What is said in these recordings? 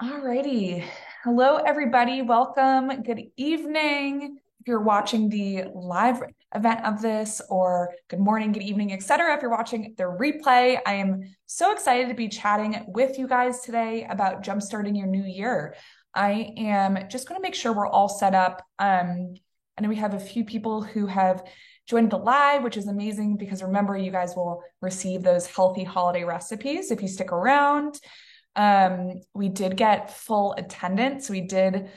Alrighty. Hello, everybody. Welcome. Good evening. If you're watching the live event of this, or good morning, good evening, etc. If you're watching the replay, I am so excited to be chatting with you guys today about jumpstarting your new year. I am just going to make sure we're all set up. I know we have a few people who have joined the live, which is amazing because remember, you guys will receive those healthy holiday recipes if you stick around. We did get full attendance. We did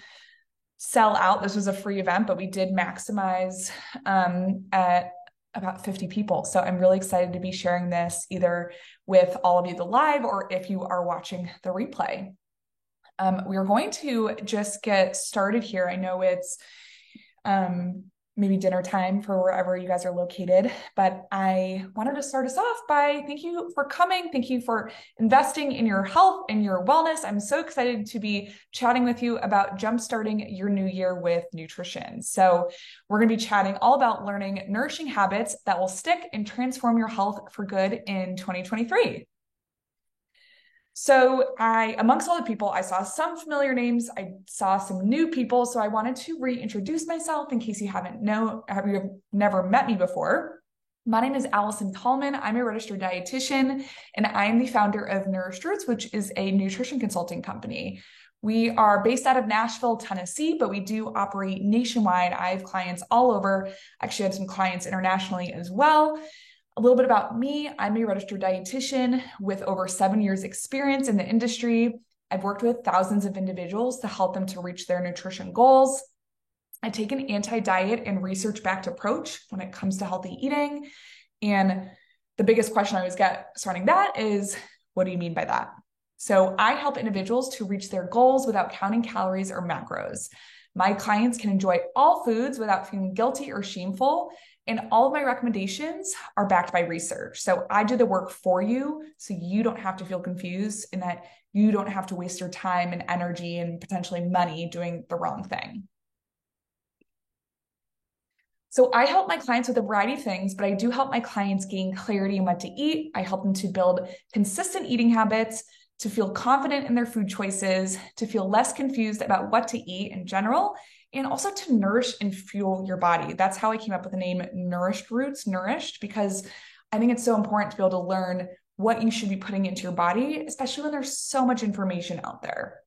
sell out. This was a free event, but we did maximize at about 50 people. So I'm really excited to be sharing this either with all of you the live or if you are watching the replay. We are going to just get started here. I know it's maybe dinner time for wherever you guys are located. But I wanted to start us off by thank you for coming. Thank you for investing in your health and your wellness. I'm so excited to be chatting with you about jumpstarting your new year with nutrition. So we're going to be chatting all about learning nourishing habits that will stick and transform your health for good in 2023. So amongst all the people, I saw some familiar names. I saw some new people. So I wanted to reintroduce myself in case you have never met me before. My name is Allison Tallman. I'm a registered dietitian, and I am the founder of Nourished Roots, which is a nutrition consulting company. We are based out of Nashville, Tennessee, but we do operate nationwide. I have clients all over. Actually, I have some clients internationally as well. A little bit about me. I'm a registered dietitian with over 7 years experience in the industry. I've worked with thousands of individuals to help them to reach their nutrition goals. I take an anti-diet and research-backed approach when it comes to healthy eating. And the biggest question I always get surrounding that is, what do you mean by that? So I help individuals to reach their goals without counting calories or macros. My clients can enjoy all foods without feeling guilty or shameful. And all of my recommendations are backed by research. So I do the work for you so you don't have to feel confused and that you don't have to waste your time and energy and potentially money doing the wrong thing. So I help my clients with a variety of things, but I do help my clients gain clarity on what to eat. I help them to build consistent eating habits, to feel confident in their food choices, to feel less confused about what to eat in general, and also to nourish and fuel your body. That's how I came up with the name Nourished Roots, Nourished, because I think it's so important to be able to learn what you should be putting into your body, especially when there's so much information out there.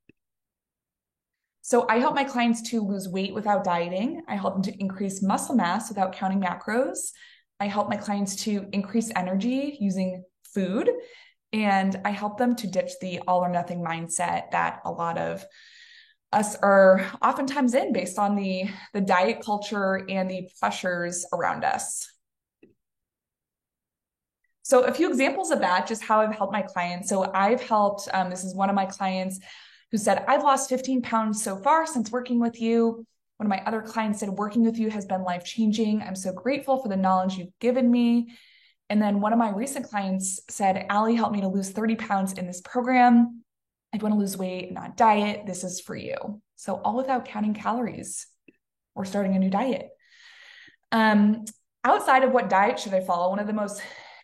So I help my clients to lose weight without dieting. I help them to increase muscle mass without counting macros. I help my clients to increase energy using food. And I help them to ditch the all or nothing mindset that a lot of us are oftentimes in based on the diet culture and the pressures around us. So a few examples of that, just how I've helped my clients. So I've helped, this is one of my clients who said, I've lost 15 pounds so far since working with you. One of my other clients said, working with you has been life-changing. I'm so grateful for the knowledge you've given me. And then one of my recent clients said, Allie helped me to lose 30 pounds in this program. If you want to lose weight, not diet, this is for you. So all without counting calories or starting a new diet. Outside of what diet should I follow, one of the most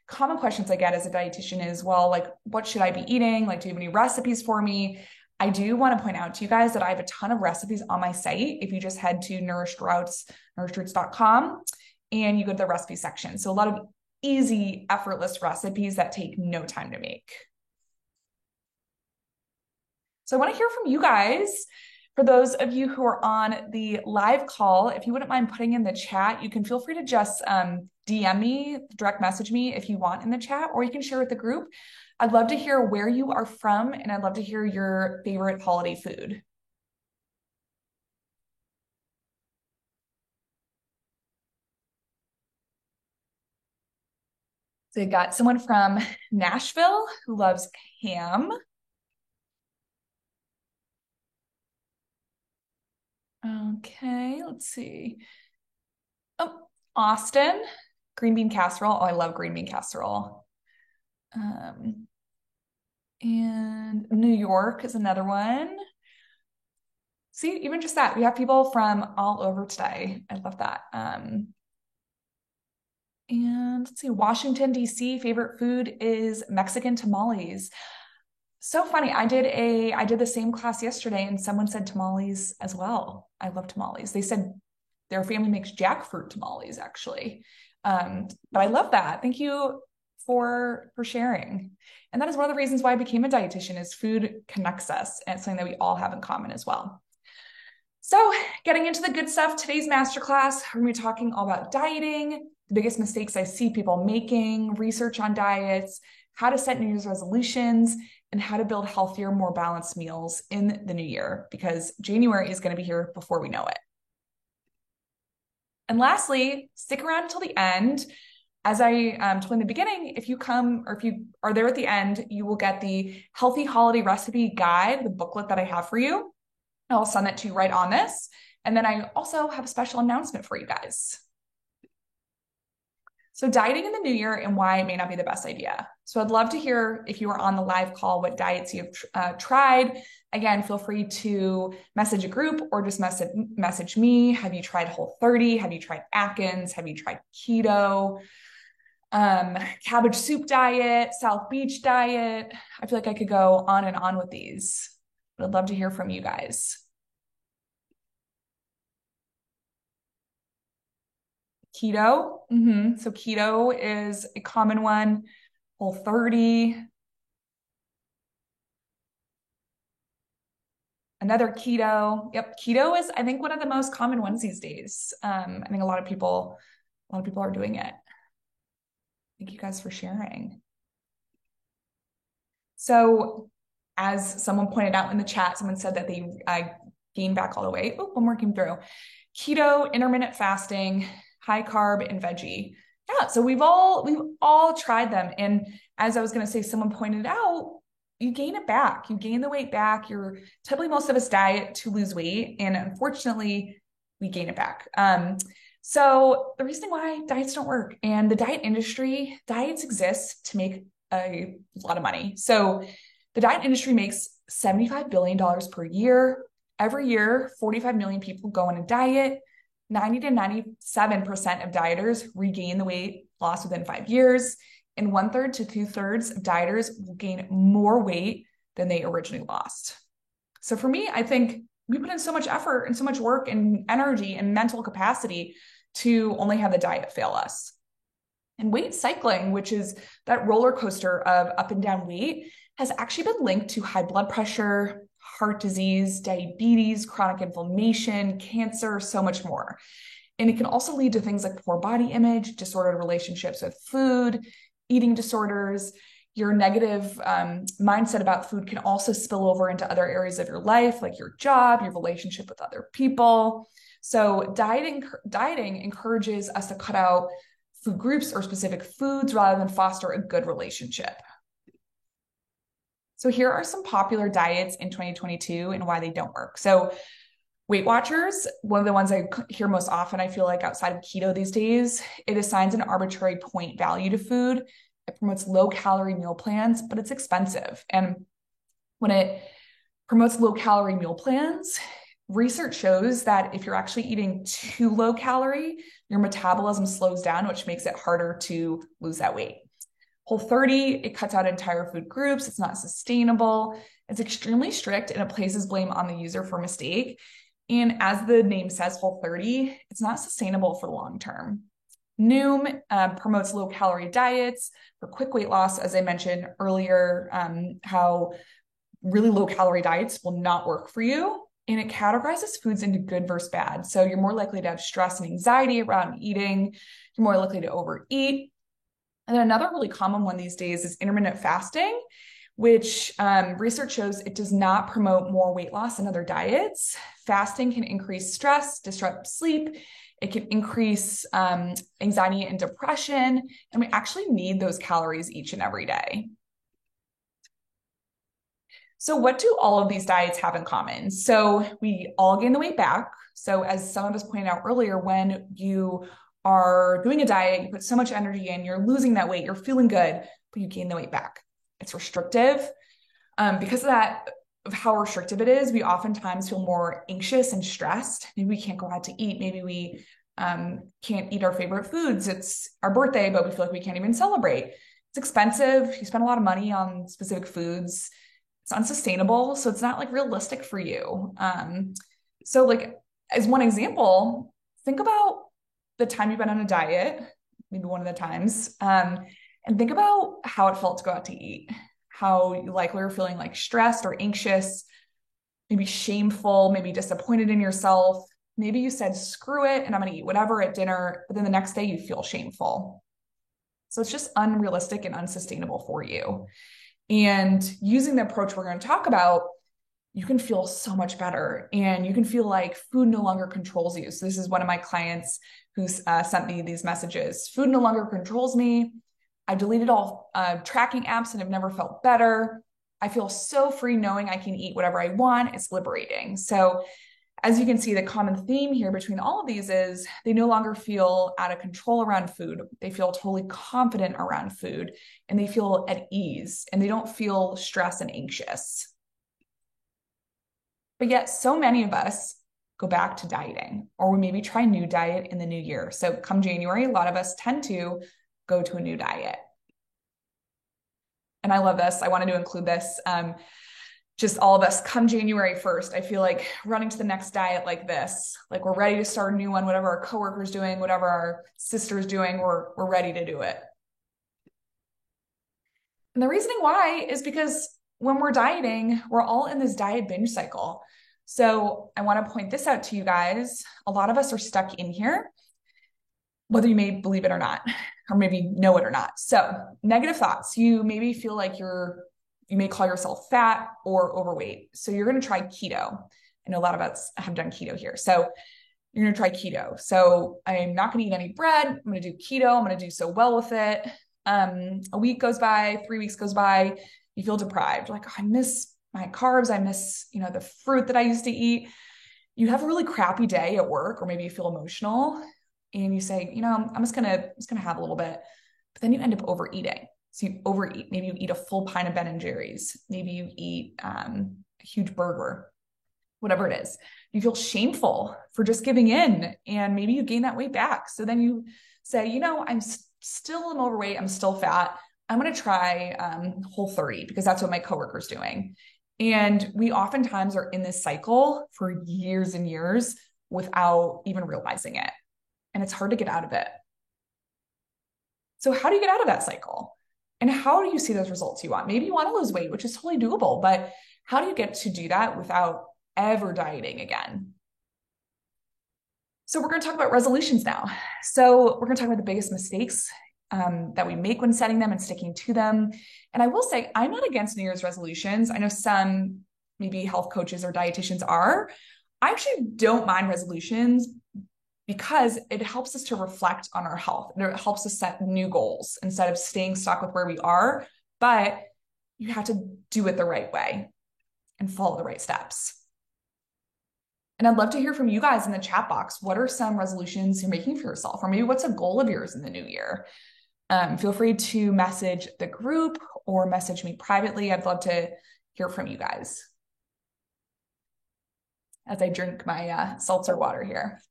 common questions I get as a dietitian is, well, like, what should I be eating? Like, do you have any recipes for me? I do want to point out to you guys that I have a ton of recipes on my site. If you just head to nourishedroots.com and you go to the recipe section. So a lot of easy, effortless recipes that take no time to make. So I want to hear from you guys. For those of you who are on the live call, if you wouldn't mind putting in the chat, you can feel free to just DM me, direct message me if you want in the chat, or you can share with the group. I'd love to hear where you are from, and I'd love to hear your favorite holiday food. So you got someone from Nashville who loves ham. Okay, let's see. Oh, Austin, green bean casserole. Oh, I love green bean casserole. And New York is another one. See, even just that, we have people from all over today. I love that. And let's see, Washington, D.C., favorite food is Mexican tamales. So funny. I did the same class yesterday and someone said tamales as well. I love tamales. They said their family makes jackfruit tamales actually. But I love that. Thank you for sharing. And that is one of the reasons why I became a dietitian is food connects us and it's something that we all have in common as well. So getting into the good stuff, today's masterclass, we're going to be talking all about dieting, the biggest mistakes I see people making, research on diets, how to set New Year's resolutions, and how to build healthier, more balanced meals in the new year, because January is going to be here before we know it. And lastly, stick around until the end. As I told you in the beginning, if you come or if you are there at the end, you will get the Healthy Holiday Recipe Guide, the booklet that I have for you. I'll send that to you right on this. And then I also have a special announcement for you guys. So dieting in the new year and why it may not be the best idea. So I'd love to hear if you are on the live call, what diets you've tried. Again, feel free to message a group or just message me. Have you tried Whole30? Have you tried Atkins? Have you tried keto? Cabbage soup diet, South Beach diet. I feel like I could go on and on with these, but I'd love to hear from you guys. Keto. So keto is a common one. Whole30. Another keto. Yep, keto is, I think, one of the most common ones these days. I think a lot of people are doing it. Thank you guys for sharing. So, as someone pointed out in the chat, someone said that they gained back all the way. Oh, one more came through. Keto, intermittent fasting, high carb, and veggie. Yeah, so we've all tried them. And as I was going to say, someone pointed out, you gain it back. You gain the weight back. You're typically most of us diet to lose weight, and unfortunately, we gain it back. So the reason why diets don't work, and the diet industry, diets exist to make a lot of money. So the diet industry makes $75 billion per year. Every year, 45 million people go on a diet. 90 to 97% of dieters regain the weight loss within 5 years. And 1/3 to 2/3 of dieters will gain more weight than they originally lost. So for me, I think we put in so much effort and so much work and energy and mental capacity to only have the diet fail us. And weight cycling, which is that roller coaster of up and down weight, has actually been linked to high blood pressure, heart disease, diabetes, chronic inflammation, cancer, so much more. And it can also lead to things like poor body image, disordered relationships with food, eating disorders. Your negative mindset about food can also spill over into other areas of your life, like your job, your relationship with other people. So dieting encourages us to cut out food groups or specific foods rather than foster a good relationship. So here are some popular diets in 2022 and why they don't work. So Weight Watchers, one of the ones I hear most often, I feel like outside of keto these days, it assigns an arbitrary point value to food. It promotes low-calorie meal plans, but it's expensive. And when it promotes low-calorie meal plans, research shows that if you're actually eating too low calorie, your metabolism slows down, which makes it harder to lose that weight. Whole30, it cuts out entire food groups. It's not sustainable. It's extremely strict and it places blame on the user for mistake. And as the name says, Whole30, it's not sustainable for the long term. Noom promotes low-calorie diets for quick weight loss, as I mentioned earlier, how really low-calorie diets will not work for you. And it categorizes foods into good versus bad. So you're more likely to have stress and anxiety around eating. You're more likely to overeat. And then another really common one these days is intermittent fasting, which research shows it does not promote more weight loss than other diets. Fasting can increase stress, disrupt sleep. It can increase anxiety and depression. And we actually need those calories each and every day. So what do all of these diets have in common? So we all gain the weight back. So as some of us pointed out earlier, when you are doing a diet, you put so much energy in, you're losing that weight, you're feeling good, but you gain the weight back. It's restrictive. Because of that, of how restrictive it is, we oftentimes feel more anxious and stressed. Maybe we can't go out to eat. Maybe we can't eat our favorite foods. It's our birthday, but we feel like we can't even celebrate. It's expensive. You spend a lot of money on specific foods. It's unsustainable. So it's not like realistic for you. So like as one example, think about the time you've been on a diet, maybe one of the times, and think about how it felt to go out to eat, how you likely were feeling like stressed or anxious, maybe shameful, maybe disappointed in yourself. Maybe you said, screw it, and I'm going to eat whatever at dinner, but then the next day you feel shameful. So it's just unrealistic and unsustainable for you. And using the approach we're going to talk about, you can feel so much better and you can feel like food no longer controls you. So this is one of my clients who sent me these messages. Food no longer controls me. I deleted all tracking apps and have never felt better. I feel so free knowing I can eat whatever I want. It's liberating. So as you can see, the common theme here between all of these is they no longer feel out of control around food. They feel totally confident around food and they feel at ease and they don't feel stressed and anxious. But yet so many of us go back to dieting, or we maybe try a new diet in the new year. So come January, a lot of us tend to go to a new diet. And I love this. I wanted to include this. Just all of us come January 1st, I feel like running to the next diet like this, like we're ready to start a new one, whatever our coworker's doing, whatever our sister's doing, we're ready to do it. And the reasoning why is because when we're dieting, we're all in this diet binge cycle. So I want to point this out to you guys. A lot of us are stuck in here, whether you may believe it or not, or maybe know it or not. So negative thoughts, you maybe feel like you may call yourself fat or overweight. So you're going to try keto. I know a lot of us have done keto here. So you're going to try keto. So I'm not going to eat any bread. I'm going to do keto. I'm going to do so well with it. A week goes by, 3 weeks goes by, you feel deprived. Like, oh, I miss my carbs. I miss, the fruit that I used to eat. You have a really crappy day at work, or maybe you feel emotional and you say, I'm just going to have a little bit, but then you end up overeating. So you overeat. Maybe you eat a full pint of Ben and Jerry's. Maybe you eat a huge burger, whatever it is. You feel shameful for just giving in, and maybe you gain that weight back. So then you say, I'm still overweight. I'm still fat. I'm going to try Whole30 because that's what my coworker's doing. And we oftentimes are in this cycle for years and years without even realizing it. And it's hard to get out of it. So how do you get out of that cycle? And how do you see those results you want? Maybe you want to lose weight, which is totally doable, but how do you get to do that without ever dieting again? So we're going to talk about resolutions now. So we're going to talk about the biggest mistakes that we make when setting them and sticking to them. And I will say, I'm not against New Year's resolutions. I know some maybe health coaches or dietitians are. I actually don't mind resolutions because it helps us to reflect on our health. It helps us set new goals instead of staying stuck with where we are. But you have to do it the right way and follow the right steps. And I'd love to hear from you guys in the chat box. What are some resolutions you're making for yourself? Or maybe what's a goal of yours in the new year? Feel free to message the group or message me privately. I'd love to hear from you guys as I drink my seltzer water here.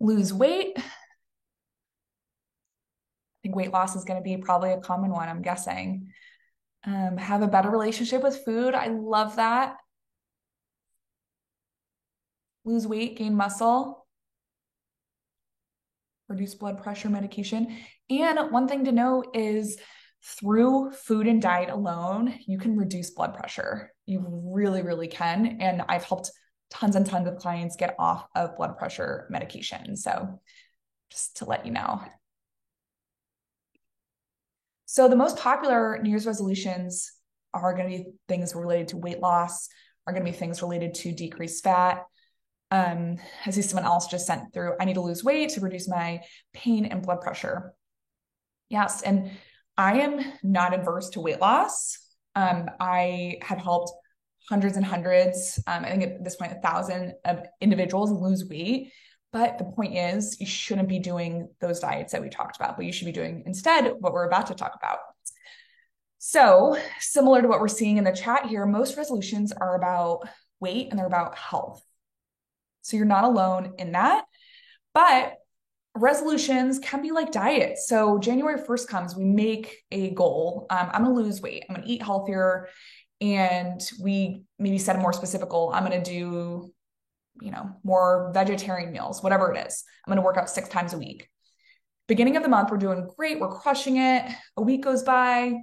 Lose weight. I think weight loss is going to be probably a common one, I'm guessing. Have a better relationship with food. I love that. Lose weight, gain muscle, reduce blood pressure medication. And one thing to know is through food and diet alone, you can reduce blood pressure. You really, really can. And I've helped tons and tons of clients get off of blood pressure medication. So just to let you know. So the most popular New Year's resolutions are going to be things related to weight loss, are going to be things related to decreased fat. I see someone else just sent through, I need to lose weight to reduce my pain and blood pressure. Yes, and I am not adverse to weight loss. I have helped hundreds and hundreds, I think at this point, 1,000 of individuals lose weight. But the point is, you shouldn't be doing those diets that we talked about, but you should be doing instead what we're about to talk about. So similar to what we're seeing in the chat here, most resolutions are about weight and they're about health. So you're not alone in that. But resolutions can be like diets. So January 1st comes, we make a goal. I'm going to lose weight. I'm going to eat healthier. And we maybe set a more specific goal. I'm going to do, more vegetarian meals, whatever it is. I'm going to work out 6 times a week. Beginning of the month, we're doing great. We're crushing it. A week goes by,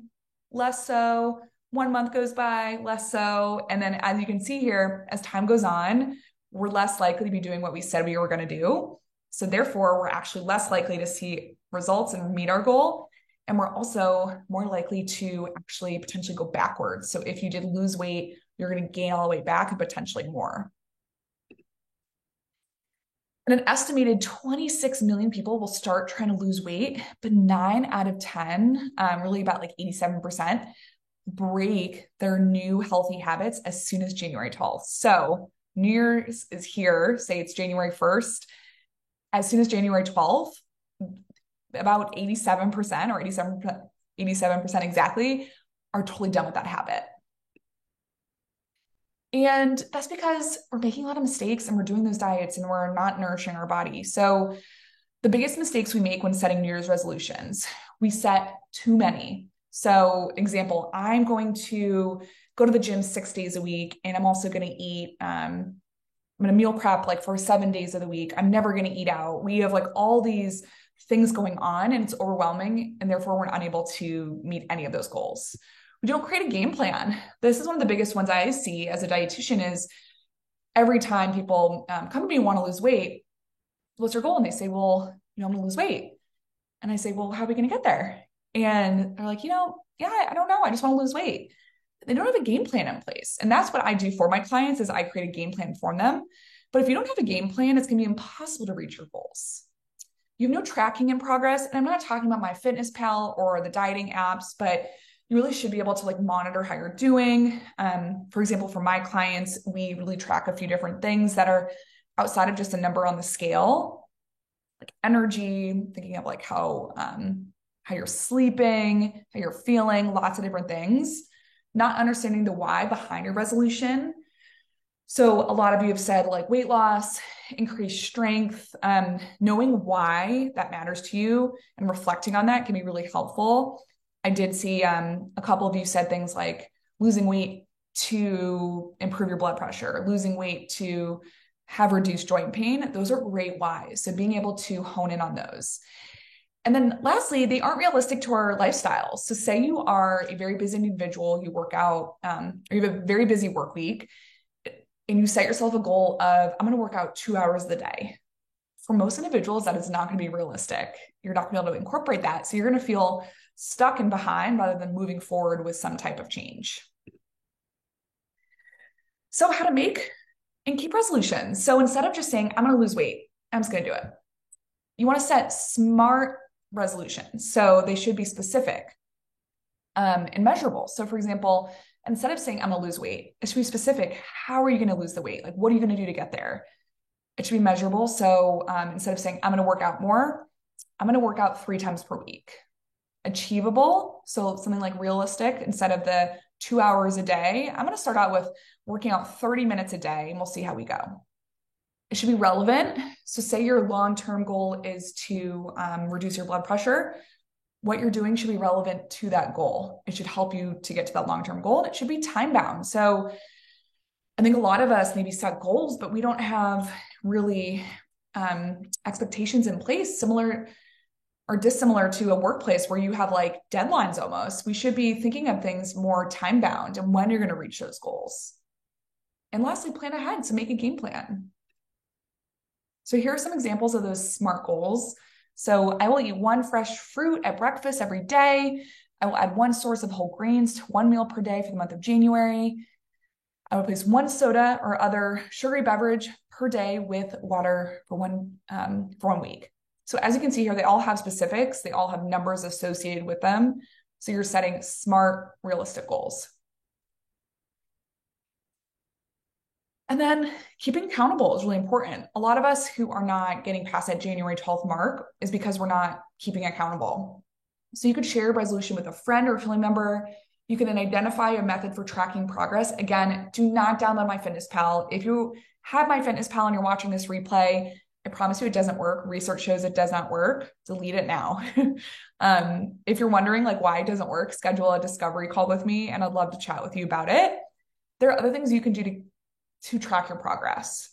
less so. 1 month goes by, less so. And then as you can see here, as time goes on, we're less likely to be doing what we said we were going to do. So therefore, we're actually less likely to see results and meet our goal. And we're also more likely to actually potentially go backwards. So if you did lose weight, you're going to gain all the way back and potentially more. And an estimated 26 million people will start trying to lose weight, but 9 out of 10, really about like 87%, break their new healthy habits as soon as January 12th. So New Year's is here, say it's January 1st. As soon as January 12th, about 87% or 87% exactly are totally done with that habit. And that's because we're making a lot of mistakes and we're doing those diets and we're not nourishing our body. So the biggest mistakes we make when setting New Year's resolutions, we set too many. So example, I'm going to go to the gym 6 days a week, and I'm also going to eat, I'm going to meal prep like for 7 days of the week. I'm never going to eat out. We have like all these things going on and it's overwhelming, and therefore we're unable to meet any of those goals. We don't create a game plan. This is one of the biggest ones I see as a dietitian is every time people come to me and want to lose weight, what's your goal? And they say, well, I'm going to lose weight. And I say, well, how are we going to get there? And they're like, yeah, I don't know. I just want to lose weight. They don't have a game plan in place. And that's what I do for my clients is I create a game plan for them. But if you don't have a game plan, it's going to be impossible to reach your goals. You have no tracking in progress. And I'm not talking about MyFitnessPal or the dieting apps, but you really should be able to like monitor how you're doing. For example, for my clients, we really track a few different things that are outside of just a number on the scale, like energy, thinking of like how you're sleeping, how you're feeling, lots of different things, not understanding the why behind your resolution. So a lot of you have said like weight loss, increased strength, knowing why that matters to you and reflecting on that can be really helpful. I did see a couple of you said things like losing weight to improve your blood pressure, losing weight to have reduced joint pain. Those are great whys. So being able to hone in on those. And then lastly, they aren't realistic to our lifestyles. So say you are a very busy individual, you work out, or you have a very busy work week, and you set yourself a goal of, I'm going to work out 2 hours of the day. For most individuals, that is not going to be realistic. You're not going to be able to incorporate that. So you're going to feel stuck and behind rather than moving forward with some type of change. So how to make and keep resolutions. So instead of just saying, I'm going to lose weight, I'm just going to do it. You want to set smart resolutions. So they should be specific and measurable. So for example, instead of saying, I'm going to lose weight, it should be specific. How are you going to lose the weight? Like, what are you going to do to get there? It should be measurable. So instead of saying, I'm going to work out more, I'm going to work out 3 times per week. Achievable. So something like realistic, instead of the 2 hours a day, I'm going to start out with working out 30 minutes a day and we'll see how we go. It should be relevant. So say your long-term goal is to reduce your blood pressure. What you're doing should be relevant to that goal. It should help you to get to that long-term goal, and it should be time-bound. So I think a lot of us maybe set goals, but we don't have really expectations in place similar or dissimilar to a workplace where you have like deadlines almost. We should be thinking of things more time-bound and when you're going to reach those goals. And lastly, plan ahead. So make a game plan. So here are some examples of those SMART goals. So I will eat 1 fresh fruit at breakfast every day. I will add 1 source of whole grains to 1 meal per day for the month of January. I will replace 1 soda or other sugary beverage per day with water for 1 week. So as you can see here, they all have specifics. They all have numbers associated with them. So you're setting smart, realistic goals. And then keeping accountable is really important. A lot of us who are not getting past that January 12th mark is because we're not keeping accountable. So you could share a resolution with a friend or a family member. You can then identify a method for tracking progress. Again, do not download MyFitnessPal. If you have MyFitnessPal and you're watching this replay, I promise you it doesn't work. Research shows it does not work. Delete it now. If you're wondering like why it doesn't work, schedule a discovery call with me and I'd love to chat with you about it. There are other things you can do to track your progress.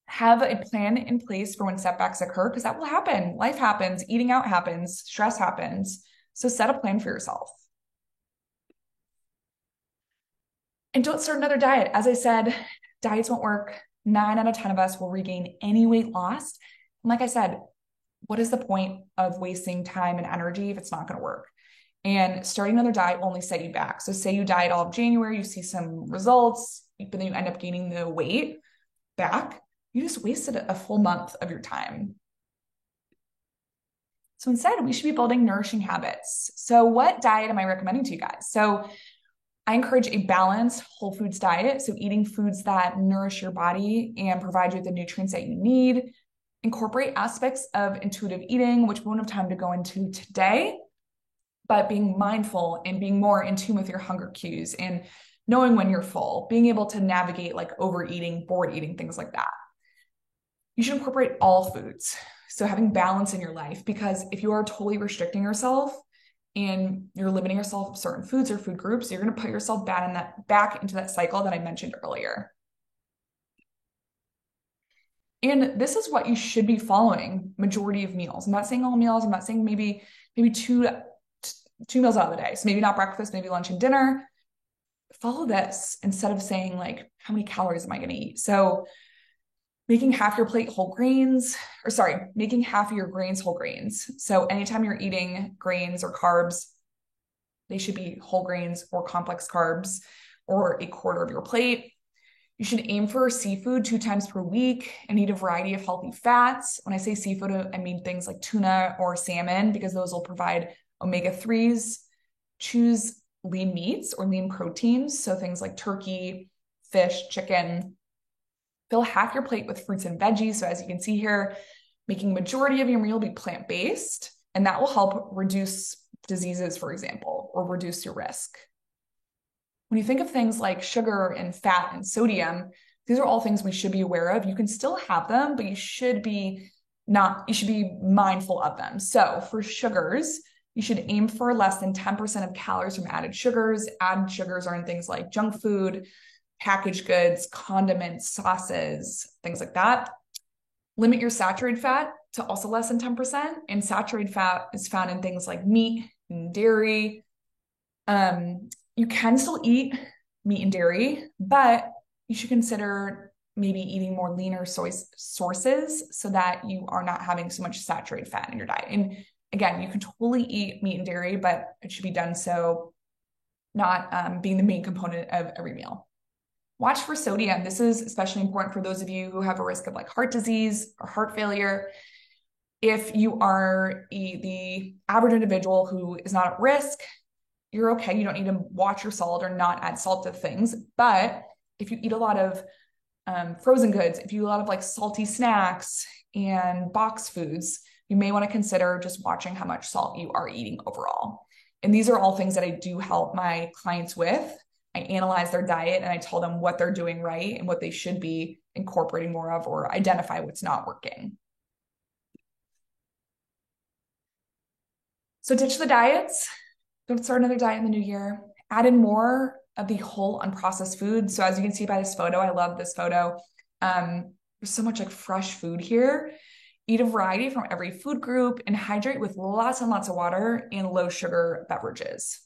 Have a plan in place for when setbacks occur, because that will happen. Life happens, eating out happens, stress happens. So set a plan for yourself. And don't start another diet. As I said, diets won't work. 9 out of 10 of us will regain any weight lost. And like I said, what is the point of wasting time and energy if it's not going to work? And starting another diet will only set you back. So say you diet all of January, you see some results, but then you end up gaining the weight back. You just wasted a full month of your time. So instead, we should be building nourishing habits. So what diet am I recommending to you guys? So I encourage a balanced whole foods diet. So eating foods that nourish your body and provide you with the nutrients that you need. Incorporate aspects of intuitive eating, which we won't have time to go into today, but being mindful and being more in tune with your hunger cues and knowing when you're full, being able to navigate like overeating, bored eating, things like that. You should incorporate all foods. So having balance in your life, because if you are totally restricting yourself and you're limiting yourself to certain foods or food groups, you're going to put yourself back into that cycle that I mentioned earlier. And this is what you should be following majority of meals. I'm not saying all meals. I'm not saying maybe two meals out of the day. So maybe not breakfast, maybe lunch and dinner. Follow this instead of saying like, how many calories am I going to eat? So making half your plate whole grains, making half of your grains whole grains. So anytime you're eating grains or carbs, they should be whole grains or complex carbs or a quarter of your plate. You should aim for seafood 2 times per week and eat a variety of healthy fats. When I say seafood, I mean things like tuna or salmon, because those will provide omega-3s. Choose lean meats or lean proteins. So things like turkey, fish, chicken. Fill half your plate with fruits and veggies. So as you can see here, making majority of your meal be plant-based, and that will help reduce diseases, for example, or reduce your risk. When you think of things like sugar and fat and sodium, these are all things we should be aware of. You can still have them, but you should be mindful of them. So for sugars, you should aim for less than 10% of calories from added sugars. Added sugars are in things like junk food, packaged goods, condiments, sauces, things like that. Limit your saturated fat to also less than 10%. And saturated fat is found in things like meat and dairy. You can still eat meat and dairy, but you should consider maybe eating more leaner sources so that you are not having so much saturated fat in your diet. And again, you can totally eat meat and dairy, but it should be done so not being the main component of every meal. Watch for sodium. This is especially important for those of you who have a risk of like heart disease or heart failure. If you are the average individual who is not at risk, you're okay. You don't need to watch your salt or not add salt to things. But if you eat a lot of frozen goods, if you eat a lot of like salty snacks and box foods, you may want to consider just watching how much salt you are eating overall. And these are all things that I do help my clients with. I analyze their diet and I tell them what they're doing right and what they should be incorporating more of, or identify what's not working. So ditch the diets. Don't start another diet in the new year. Add in more of the whole unprocessed food. So as you can see by this photo, I love this photo. There's so much like fresh food here. Eat a variety from every food group and hydrate with lots and lots of water and low sugar beverages.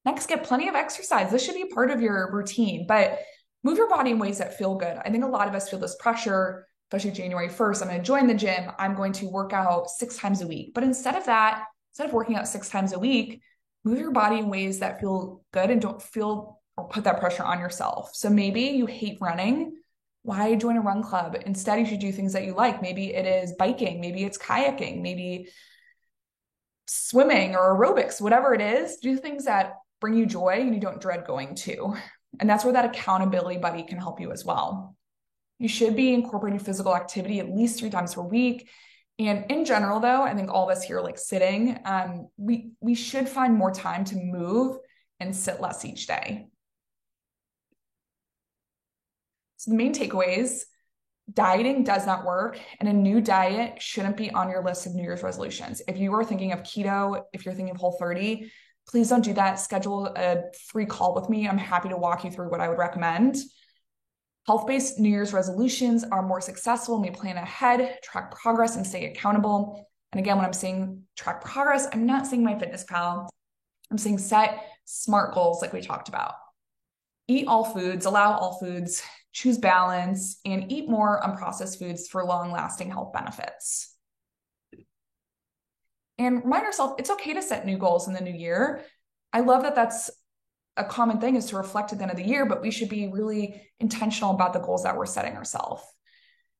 Next, get plenty of exercise. This should be part of your routine, but move your body in ways that feel good. I think a lot of us feel this pressure, especially January 1st. I'm going to join the gym. I'm going to work out 6 times a week. But instead of working out 6 times a week, move your body in ways that feel good and don't feel or put that pressure on yourself. So maybe you hate running. Why join a run club? Instead, you should do things that you like. Maybe it is biking. Maybe it's kayaking. Maybe swimming or aerobics, whatever it is. Do things that bring you joy and you don't dread going to. And that's where that accountability buddy can help you as well. You should be incorporating physical activity at least 3 times per week. And in general, though, I think all of us here like sitting, we should find more time to move and sit less each day. So the main takeaways, Dieting does not work, and a new diet shouldn't be on your list of New Year's resolutions. If you are thinking of keto, if you're thinking of Whole30, please don't do that. Schedule a free call with me. I'm happy to walk you through what I would recommend. Health-based New Year's resolutions are more successful when we plan ahead, track progress, and stay accountable. And again, when I'm saying track progress, I'm not saying MyFitnessPal. I'm saying set smart goals like we talked about. Eat all foods, allow all foods, choose balance, and eat more unprocessed foods for long-lasting health benefits. And remind yourself, it's okay to set new goals in the new year. I love that that's a common thing, is to reflect at the end of the year, but we should be really intentional about the goals that we're setting ourselves.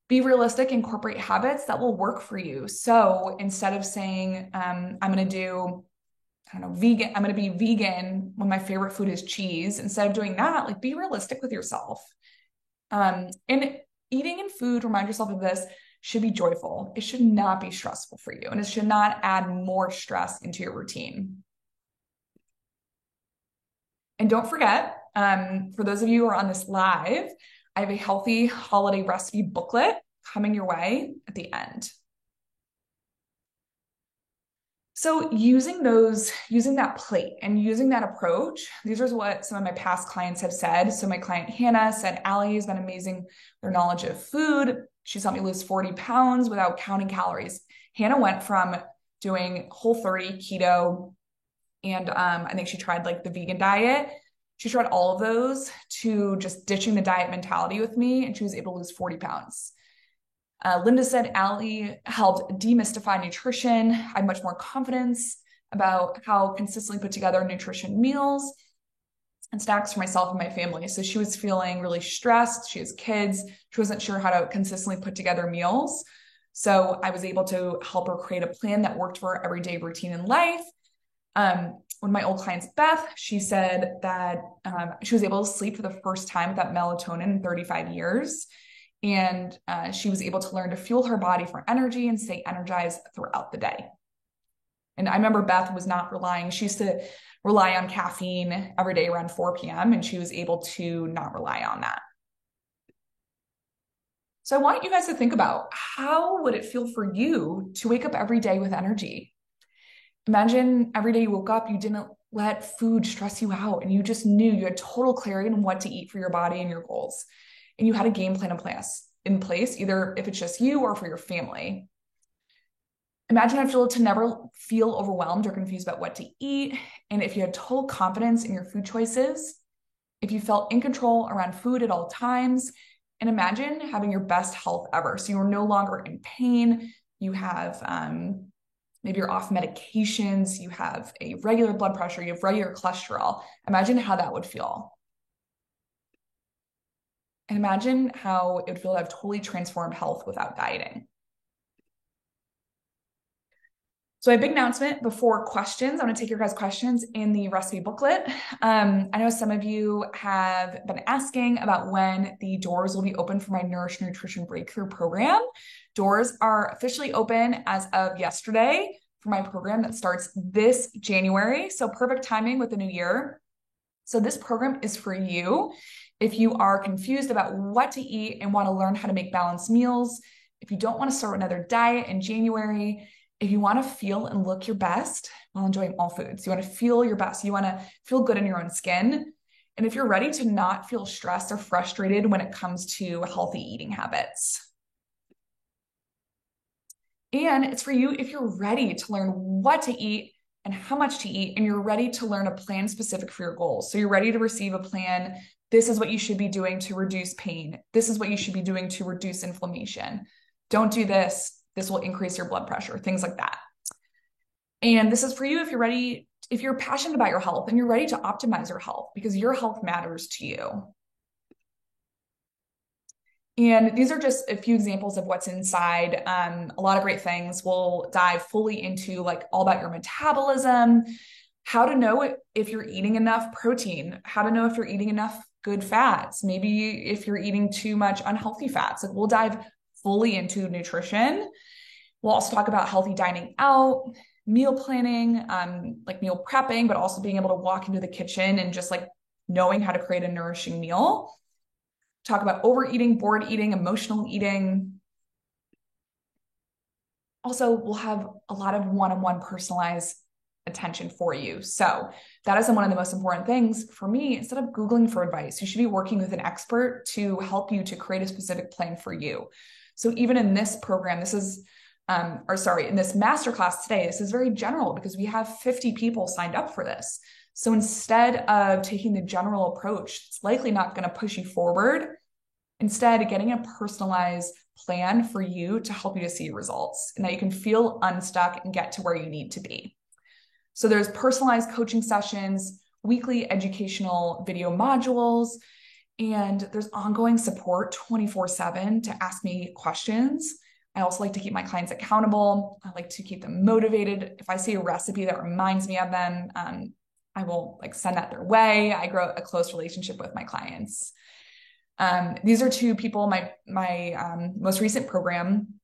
Be realistic, incorporate habits that will work for you. So instead of saying, I'm going to do, I don't know, vegan, I'm going to be vegan when my favorite food is cheese. Instead of doing that, like, be realistic with yourself. And eating and food, remind yourself of this, should be joyful. It should not be stressful for you, and it should not add more stress into your routine. And don't forget, for those of you who are on this live, I have a healthy holiday recipe booklet coming your way at the end. So using that plate and using that approach, these are what some of my past clients have said. So my client Hannah said, Allie has been amazing with her knowledge of food. She's helped me lose 40 pounds without counting calories. Hannah went from doing Whole30 keto, and I think she tried like the vegan diet. She tried all of those, to just ditching the diet mentality with me, and she was able to lose 40 pounds. Linda said, Allie helped demystify nutrition. I had much more confidence about how consistently put together nutrition meals and snacks for myself and my family. So she was feeling really stressed. She has kids. She wasn't sure how to consistently put together meals. So I was able to help her create a plan that worked for her everyday routine in life. One of my old clients, Beth, she said that she was able to sleep for the first time without melatonin in 35 years. And she was able to learn to fuel her body for energy and stay energized throughout the day. And I remember Beth was not relying, she used to rely on caffeine every day around 4 p.m. and she was able to not rely on that. So I want you guys to think about, how would it feel for you to wake up every day with energy? Imagine every day you woke up, you didn't let food stress you out, and you just knew you had total clarity on what to eat for your body and your goals. And you had a game plan in place, either if it's just you or for your family. Imagine how it feels to never feel overwhelmed or confused about what to eat. And if you had total confidence in your food choices, if you felt in control around food at all times, and imagine having your best health ever. So you're no longer in pain. You have, maybe you're off medications. You have a regular blood pressure. You have regular cholesterol. Imagine how that would feel. And imagine how it would feel to have totally transformed health without dieting. So a big announcement before questions. I'm going to take your guys' questions in the recipe booklet. I know some of you have been asking about when the doors will be open for my Nourish Nutrition Breakthrough program. Doors are officially open as of yesterday for my program that starts this January. So perfect timing with the new year. So this program is for you if you are confused about what to eat and want to learn how to make balanced meals, if you don't want to start another diet in January, if you want to feel and look your best while enjoying all foods, you want to feel your best, you want to feel good in your own skin, and if you're ready to not feel stressed or frustrated when it comes to healthy eating habits. And it's for you if you're ready to learn what to eat and how much to eat, and you're ready to learn a plan specific for your goals. So you're ready to receive a plan. This is what you should be doing to reduce pain. This is what you should be doing to reduce inflammation. Don't do this. This will increase your blood pressure, things like that. And this is for you if you're ready, if you're passionate about your health and you're ready to optimize your health, because your health matters to you. And these are just a few examples of what's inside. A lot of great things. We'll dive fully into like all about your metabolism, how to know if you're eating enough protein, how to know if you're eating enough good fats, maybe if you're eating too much unhealthy fats. Like, we'll dive fully into nutrition. We'll also talk about healthy dining out, meal planning, like meal prepping, but also being able to walk into the kitchen and just like knowing how to create a nourishing meal. talk about overeating, bored eating, emotional eating. Also, we'll have a lot of one-on-one personalized attention for you. So that is one of the most important things for me. Instead of Googling for advice, you should be working with an expert to help you to create a specific plan for you. So even in this program, this is, in this masterclass today, this is very general because we have 50 people signed up for this. So instead of taking the general approach, it's likely not going to push you forward. Instead, getting a personalized plan for you to help you to see results and that you can feel unstuck and get to where you need to be. So there's personalized coaching sessions, weekly educational video modules, and there's ongoing support 24/7 to ask me questions. I also like to keep my clients accountable. I like to keep them motivated. If I see a recipe that reminds me of them, I will send that their way. I grow a close relationship with my clients. These are two people, my most recent program.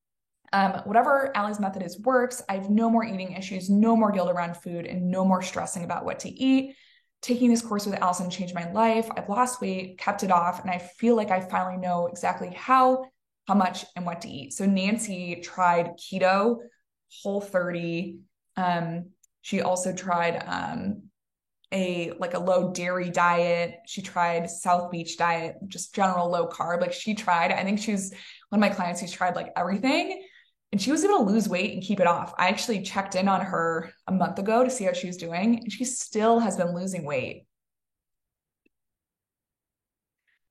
Whatever Allie's method is works. I have no more eating issues, no more guilt around food, and no more stressing about what to eat. Taking this course with Allison changed my life. I've lost weight, kept it off, and I feel like I finally know exactly how much, and what to eat. So Nancy tried keto, Whole30. She also tried a low dairy diet. She tried South Beach diet, just general low carb. I think she's one of my clients who's tried everything, and she was able to lose weight and keep it off. I actually checked in on her a month ago to see how she was doing, and she still has been losing weight.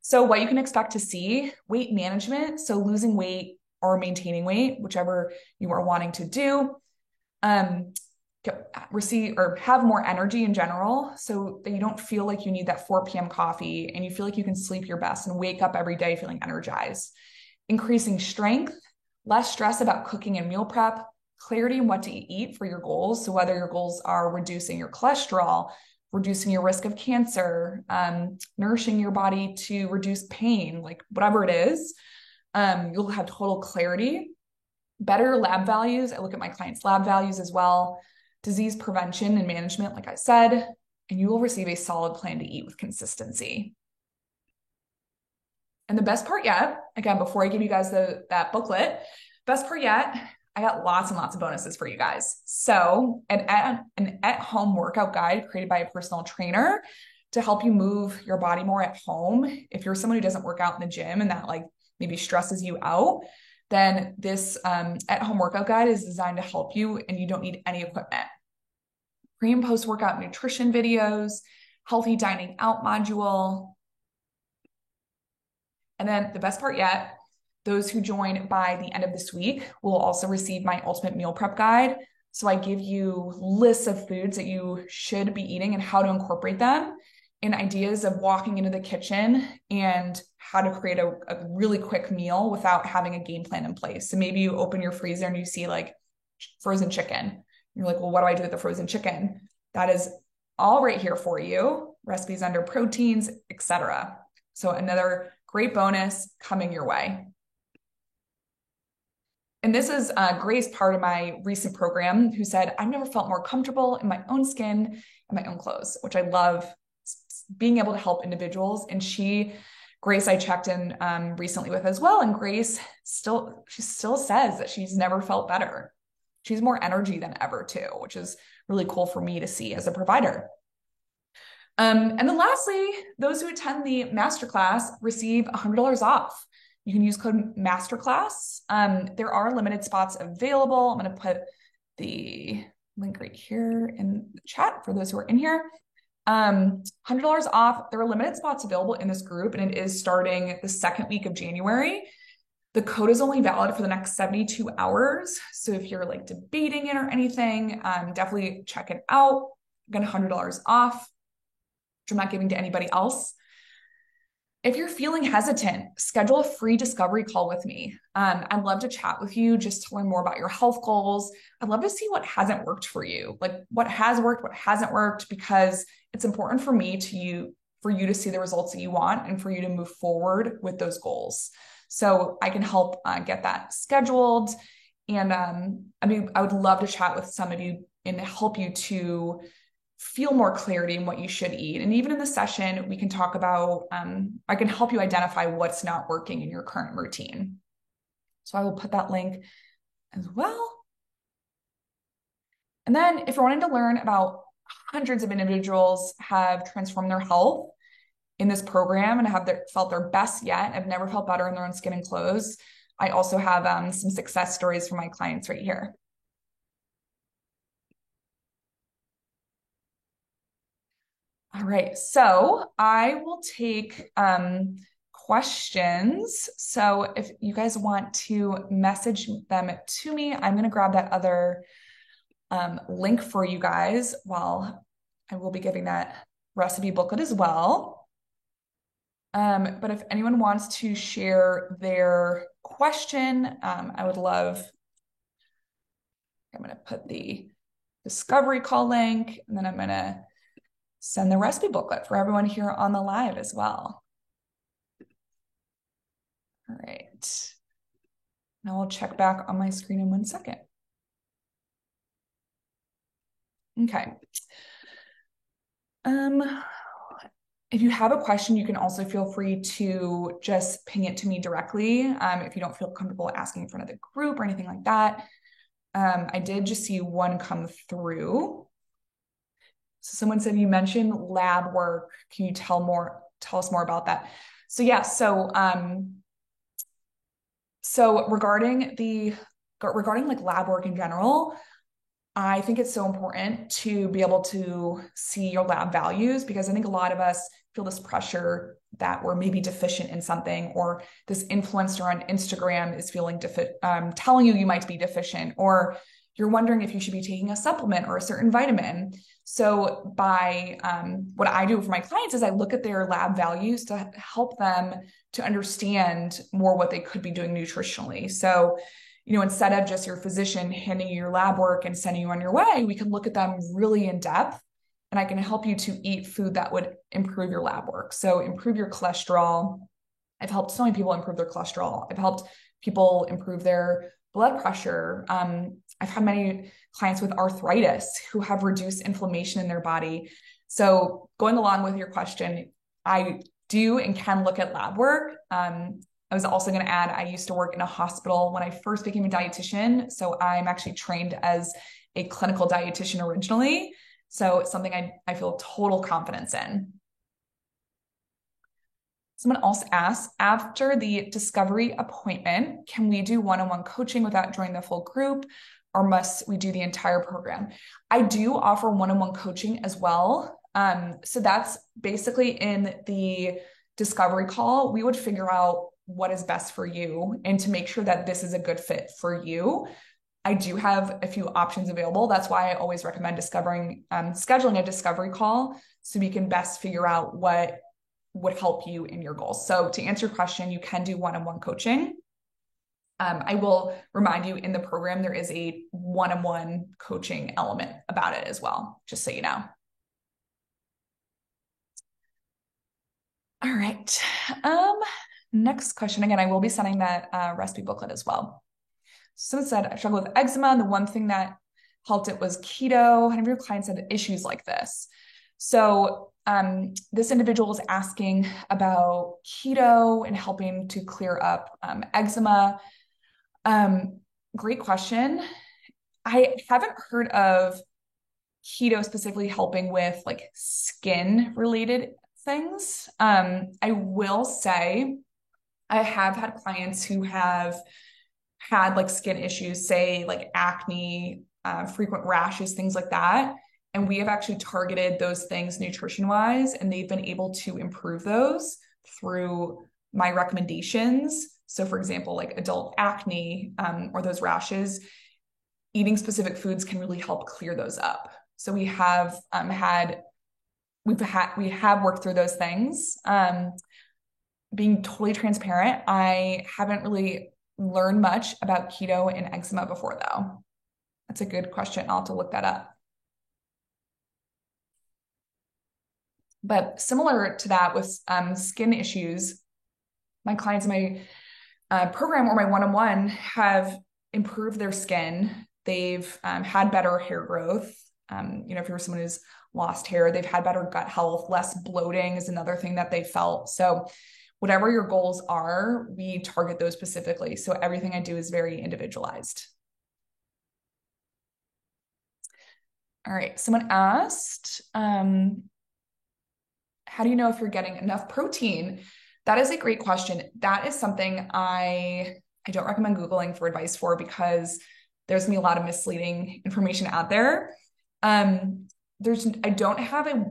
So what you can expect to see, weight management, so losing weight or maintaining weight, whichever you are wanting to do. Receive or have more energy in general so that you don't feel like you need that 4 p.m. coffee and you feel like you can sleep your best and wake up every day feeling energized. Increasing strength, less stress about cooking and meal prep, clarity in what to eat for your goals. So whether your goals are reducing your cholesterol, reducing your risk of cancer, nourishing your body to reduce pain, whatever it is, you'll have total clarity. Better lab values. I look at my clients' lab values as well. Disease prevention and management, like I said, and you will receive a solid plan to eat with consistency. And the best part yet, again, before I give you guys that booklet, best part yet, I got lots and lots of bonuses for you guys. So an at-home workout guide created by a personal trainer to help you move your body more at home. If you're someone who doesn't work out in the gym and that maybe stresses you out, then this at-home workout guide is designed to help you and you don't need any equipment. Pre- and post-workout nutrition videos, healthy dining out module. And then the best part yet, those who join by the end of this week will also receive my ultimate meal prep guide. So I give you lists of foods that you should be eating and how to incorporate them, and ideas of walking into the kitchen and how to create a really quick meal without having a game plan in place. So maybe you open your freezer and you see frozen chicken. You're like, well, what do I do with the frozen chicken? That is all right here for you. Recipes under proteins, etc. So another great bonus coming your way. And this is Grace, part of my recent program, who said, I've never felt more comfortable in my own skin and my own clothes, which I love, being able to help individuals. And Grace, I checked in recently with as well. And Grace she still says that she's never felt better. She's more energy than ever too, which is really cool for me to see as a provider. And then lastly, those who attend the masterclass receive $100 off. You can use code MASTERCLASS. There are limited spots available. I'm going to put the link right here in the chat for those who are in here. $100 off. There are limited spots available in this group, and it is starting the second week of January. The code is only valid for the next 72 hours. So if you're debating it or anything, definitely check it out. Again, $100 off, which I'm not giving to anybody else. If you're feeling hesitant, schedule a free discovery call with me. I'd love to chat with you just to learn more about your health goals. I'd love to see what hasn't worked for you, what has worked, what hasn't worked, because it's important for me for you to see the results that you want and for you to move forward with those goals. So I can help get that scheduled. And I would love to chat with some of you and help you to feel more clarity in what you should eat. And even in the session, we can talk about, I can help you identify what's not working in your current routine. So I will put that link as well. And then if you're wanting to learn about hundreds of individuals have transformed their health in this program and have felt their best yet, have never felt better in their own skin and clothes, I also have some success stories from my clients right here. All right, so I will take questions. So if you guys want to message them to me, I'm going to grab that other link for you guys while I will be giving that recipe booklet as well. But if anyone wants to share their question, I would love, I'm going to put the discovery call link, and then I'm going to send the recipe booklet for everyone here on the live as well. All right. Now I'll check back on my screen in 1 second. Okay. If you have a question, you can also feel free to just ping it to me directly if you don't feel comfortable asking in front of the group or anything like that. I did just see one come through. So someone said, you mentioned lab work. Can you tell us more about that? So yeah, so regarding like lab work in general, I think it's so important to be able to see your lab values, because I think a lot of us feel this pressure that we're maybe deficient in something, or this influencer on Instagram is telling you might be deficient, or you're wondering if you should be taking a supplement or a certain vitamin. So by what I do for my clients is I look at their lab values to help them to understand more what they could be doing nutritionally. So instead of just your physician handing you your lab work and sending you on your way, we can look at them really in depth, and I can help you to eat food that would improve your lab work. So improve your cholesterol. I've helped so many people improve their cholesterol. I've helped people improve their blood pressure. I've had many clients with arthritis who have reduced inflammation in their body. So going along with your question, I do and can look at lab work. I was also going to add, I used to work in a hospital when I first became a dietitian. So I'm actually trained as a clinical dietitian originally. So it's something I feel total confidence in. Someone else asked, after the discovery appointment, can we do one-on-one coaching without joining the full group, or must we do the entire program? I do offer one-on-one coaching as well. So that's basically in the discovery call, we would figure out what is best for you and to make sure that this is a good fit for you. I do have a few options available. That's why I always recommend scheduling a discovery call so we can best figure out what would help you in your goals. So to answer your question, you can do one-on-one coaching. I will remind you, in the program, there is a one-on-one coaching element about it as well, just so you know. All right. Next question. Again, I will be sending that recipe booklet as well. Someone said, I struggle with eczema. The one thing that helped it was keto. How many of your clients had issues like this? So this individual is asking about keto and helping to clear up eczema. Great question. I haven't heard of keto specifically helping with like skin related things. I will say I have had clients who have had like skin issues, say like acne, frequent rashes, things like that. And we have actually targeted those things nutrition wise, and they've been able to improve those through my recommendations. So for example, like adult acne or those rashes, eating specific foods can really help clear those up. So we have we have worked through those things. Being totally transparent, I haven't really learned much about keto and eczema before, though. That's a good question. I'll have to look that up. But similar to that with skin issues, my clients in my program or my one-on-one have improved their skin. They've had better hair growth. If you're someone who's lost hair, they've had better gut health, less bloating is another thing that they felt. So whatever your goals are, we target those specifically. So everything I do is very individualized. All right, someone asked, how do you know if you're getting enough protein? That is a great question. That is something I don't recommend Googling for advice for, because there's gonna be a lot of misleading information out there. I don't have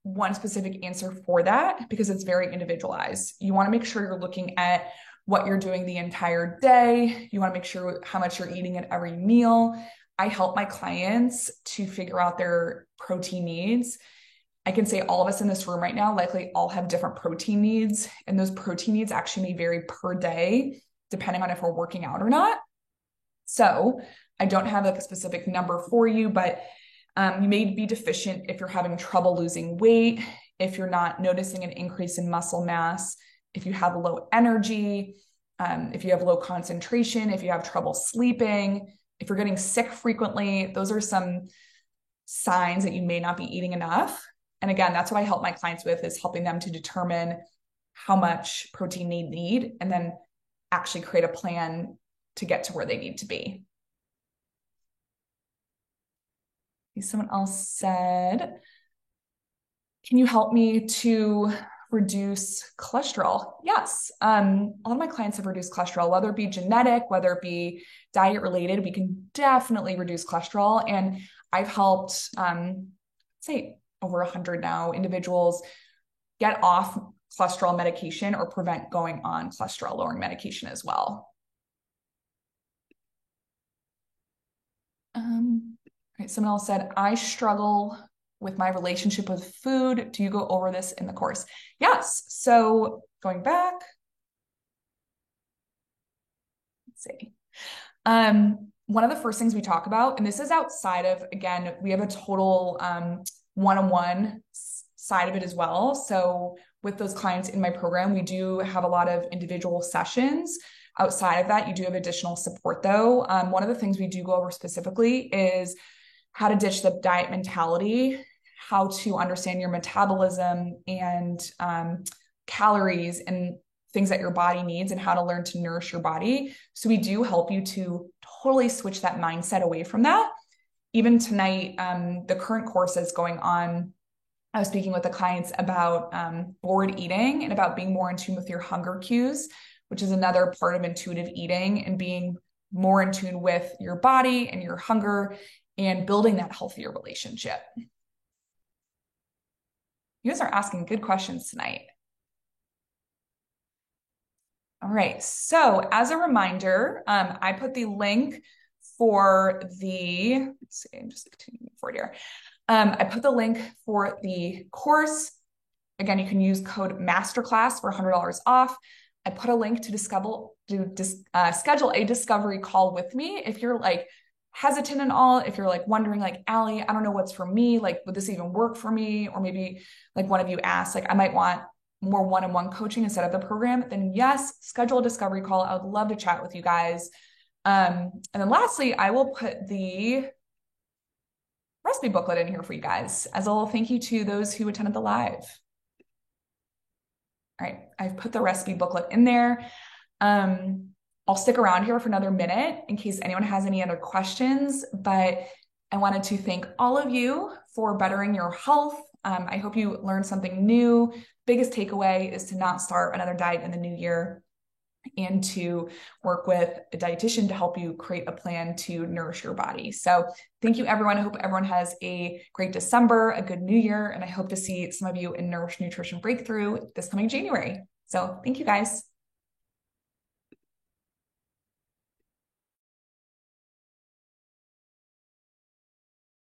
one specific answer for that, because it's very individualized. You want to make sure you're looking at what you're doing the entire day. You want to make sure how much you're eating at every meal. I help my clients to figure out their protein needs. I can say all of us in this room right now likely all have different protein needs, and those protein needs actually may vary per day, depending on if we're working out or not. So I don't have like a specific number for you, but you may be deficient if you're having trouble losing weight, if you're not noticing an increase in muscle mass, if you have low energy, if you have low concentration, if you have trouble sleeping, if you're getting sick frequently. Those are some signs that you may not be eating enough. And again, that's what I help my clients with, is helping them to determine how much protein they need and then actually create a plan to get to where they need to be. Someone else said, can you help me to reduce cholesterol? Yes. A lot of my clients have reduced cholesterol, whether it be genetic, whether it be diet related. We can definitely reduce cholesterol. And I've helped, say, over 100 now individuals get off cholesterol medication or prevent going on cholesterol lowering medication as well. Right, someone else said, I struggle with my relationship with food. Do you go over this in the course? Yes. So going back, let's see. One of the first things we talk about, and this is outside of, again, we have a total one-on-one side of it as well. So with those clients in my program, we do have a lot of individual sessions. Outside of that, you do have additional support though. One of the things we do go over specifically is how to ditch the diet mentality, how to understand your metabolism and calories and things that your body needs, and how to learn to nourish your body. So we do help you to totally switch that mindset away from that. Even tonight, the current course is going on. I was speaking with the clients about bored eating and about being more in tune with your hunger cues, which is another part of intuitive eating, and being more in tune with your body and your hunger and building that healthier relationship. You guys are asking good questions tonight. All right, so as a reminder, I put the link for the, let's see, I'm just continuing forward here. I put the link for the course. Again, you can use code MASTERCLASS for $100 off. I put a link to schedule a discovery call with me. If you're like hesitant and all, if you're like wondering like, Allie, I don't know what's for me, like, would this even work for me? Or maybe like one of you asked, like, I might want more one-on-one coaching instead of the program, then yes, schedule a discovery call. I would love to chat with you guys. And then lastly, I will put the recipe booklet in here for you guys as a little thank you to those who attended the live. All right, I've put the recipe booklet in there. I'll stick around here for another minute in case anyone has any other questions, but I wanted to thank all of you for bettering your health. I hope you learned something new. Biggest takeaway is to not start another diet in the new year, and to work with a dietitian to help you create a plan to nourish your body. So thank you, everyone. I hope everyone has a great December, a good new year, and I hope to see some of you in Nourish Nutrition Breakthrough this coming January. So thank you, guys.